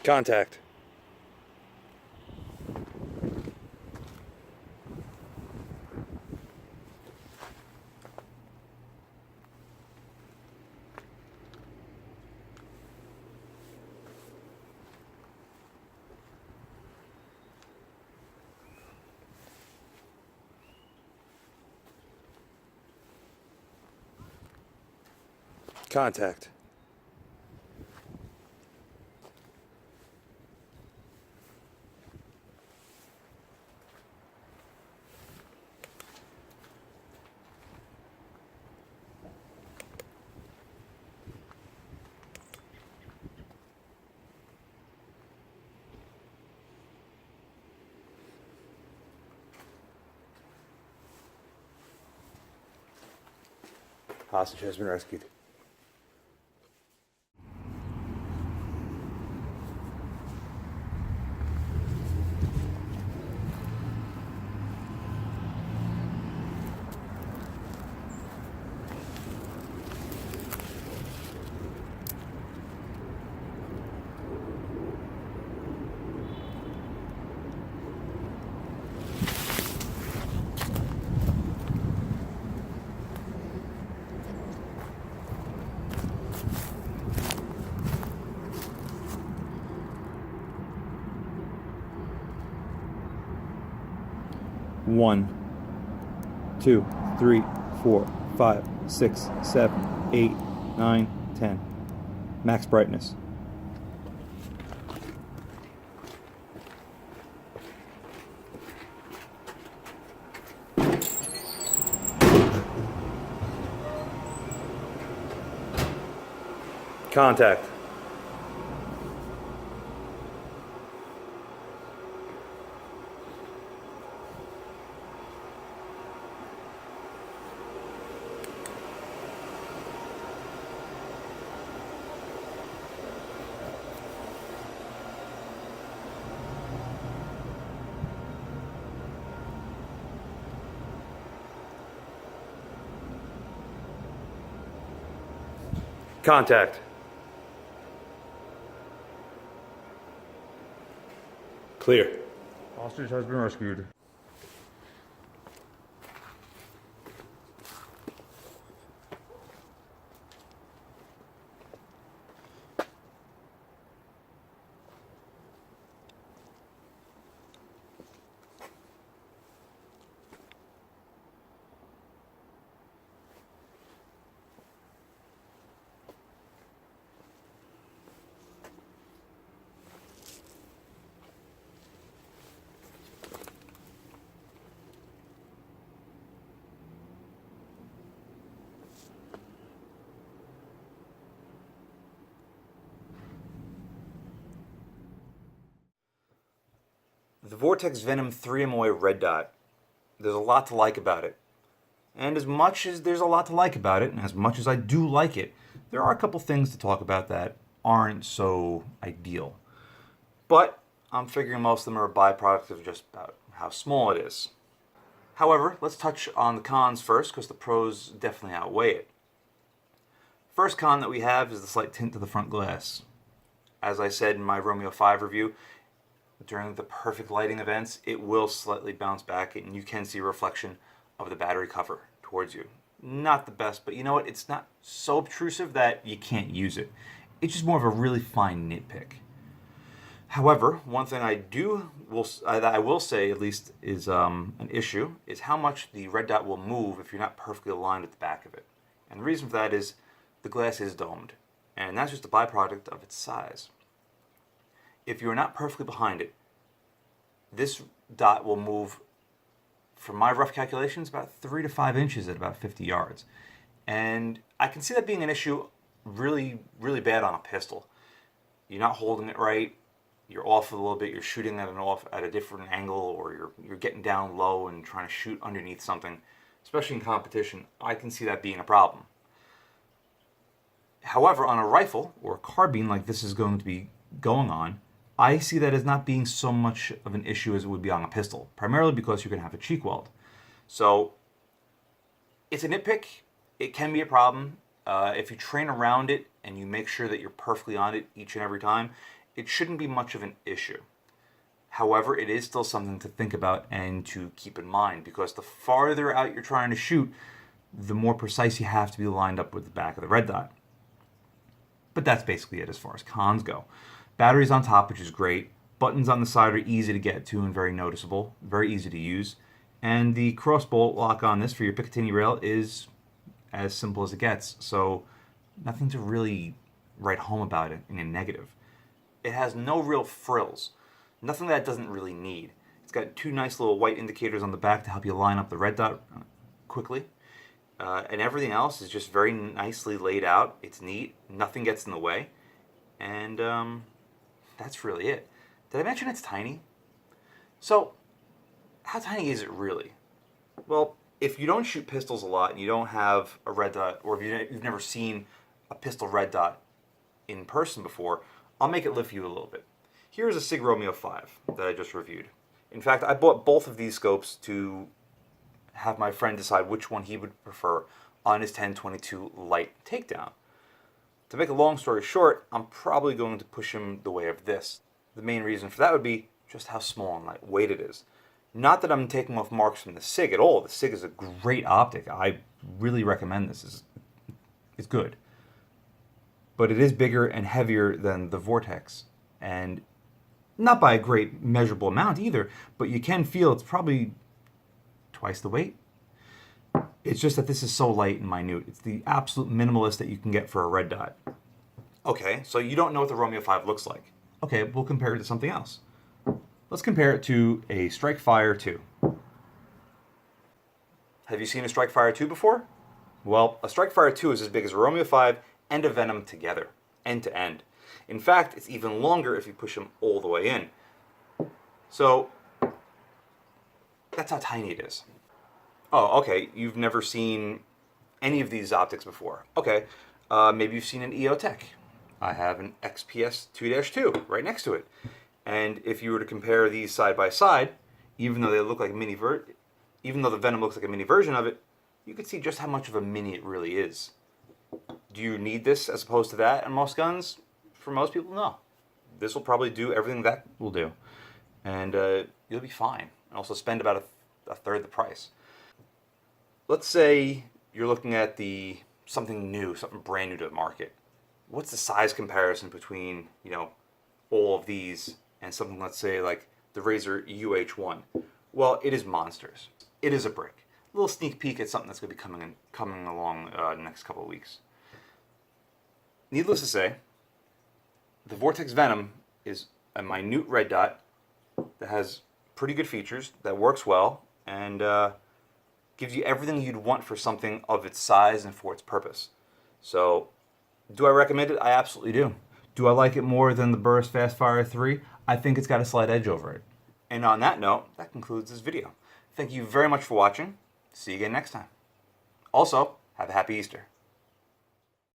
Contact. Contact. Hostage has been rescued. One, two, three, 4, 5, 6, 7, 8, 9, 10. Max brightness. Contact. Contact. Clear. Hostage has been rescued. The Vortex Venom 3MOA red dot, there's a lot to like about it. And as much as there's a lot to like about it, and as much as I do like it, there are a couple things to talk about that aren't so ideal. But I'm figuring most of them are a byproduct of just about how small it is. However, let's touch on the cons first, because the pros definitely outweigh it. First con that we have is the slight tint to the front glass. As I said in my Romeo 5 review, during the perfect lighting events, it will slightly bounce back and you can see a reflection of the battery cover towards you. Not the best, but you know what? It's not so obtrusive that you can't use it. It's just more of a really fine nitpick. However, one thing that I will say at least is an issue is how much the red dot will move if you're not perfectly aligned with the back of it. And the reason for that is the glass is domed, and that's just a byproduct of its size. If you're not perfectly behind it, this dot will move, from my rough calculations, about 3 to 5 inches at about 50 yards. And I can see that being an issue really, really bad on a pistol. You're not holding it right, you're off a little bit, you're shooting at a different angle, or you're getting down low and trying to shoot underneath something, especially in competition. I can see that being a problem. However, on a rifle or a carbine like this is going to be going on, I see that as not being so much of an issue as it would be on a pistol, primarily because you're going to have a cheek weld. So it's a nitpick. It can be a problem. If you train around it and you make sure that you're perfectly on it each and every time, it shouldn't be much of an issue. However, it is still something to think about and to keep in mind, because the farther out you're trying to shoot, the more precise you have to be lined up with the back of the red dot. But that's basically it as far as cons go. Batteries on top, which is great. Buttons on the side are easy to get to and very noticeable, very easy to use. And the cross bolt lock on this for your Picatinny rail is as simple as it gets. So nothing to really write home about it in a negative. It has no real frills. Nothing that it doesn't really need. It's got two nice little white indicators on the back to help you line up the red dot quickly. And everything else is just very nicely laid out. It's neat. Nothing gets in the way. And that's really it. Did I mention it's tiny? So, how tiny is it really? Well, if you don't shoot pistols a lot and you don't have a red dot, or if you've never seen a pistol red dot in person before, I'll make it live for you a little bit. Here's a Sig Romeo 5 that I just reviewed. In fact, I bought both of these scopes to have my friend decide which one he would prefer on his 10-22 light takedown. To make a long story short, I'm probably going to push him the way of this. The main reason for that would be just how small and lightweight it is. Not that I'm taking off marks from the Sig at all. The Sig is a great optic. I really recommend this. It's good. But it is bigger and heavier than the Vortex. And not by a great measurable amount either, but you can feel it's probably twice the weight. It's just that this is so light and minute. It's the absolute minimalist that you can get for a red dot. Okay, so you don't know what the Romeo 5 looks like. Okay, we'll compare it to something else. Let's compare it to a Strike Fire 2. Have you seen a Strike Fire 2 before? Well, a Strike Fire 2 is as big as a Romeo 5 and a Venom together, end to end. In fact, it's even longer if you push them all the way in. So, that's how tiny it is. Oh, okay, you've never seen any of these optics before. Okay, maybe you've seen an EOTech. I have an XPS 2-2 right next to it. And if you were to compare these side by side, even though they look like even though the Venom looks like a mini version of it, you could see just how much of a mini it really is. Do you need this as opposed to that on most guns? For most people, no. This will probably do everything that will do. And you'll be fine. And also spend about a third the price. Let's say you're looking at something new, something brand new to the market. What's the size comparison between, all of these and something, let's say, like the Razer UH1? Well, it is monsters. It is a brick. A little sneak peek at something that's going to be coming along the next couple of weeks. Needless to say, the Vortex Venom is a minute red dot that has pretty good features, that works well, and gives you everything you'd want for something of its size and for its purpose. So, do I recommend it? I absolutely do. Do I like it more than the Burst Fastfire 3? I think it's got a slight edge over it. And on that note, that concludes this video. Thank you very much for watching. See you again next time. Also, have a happy Easter.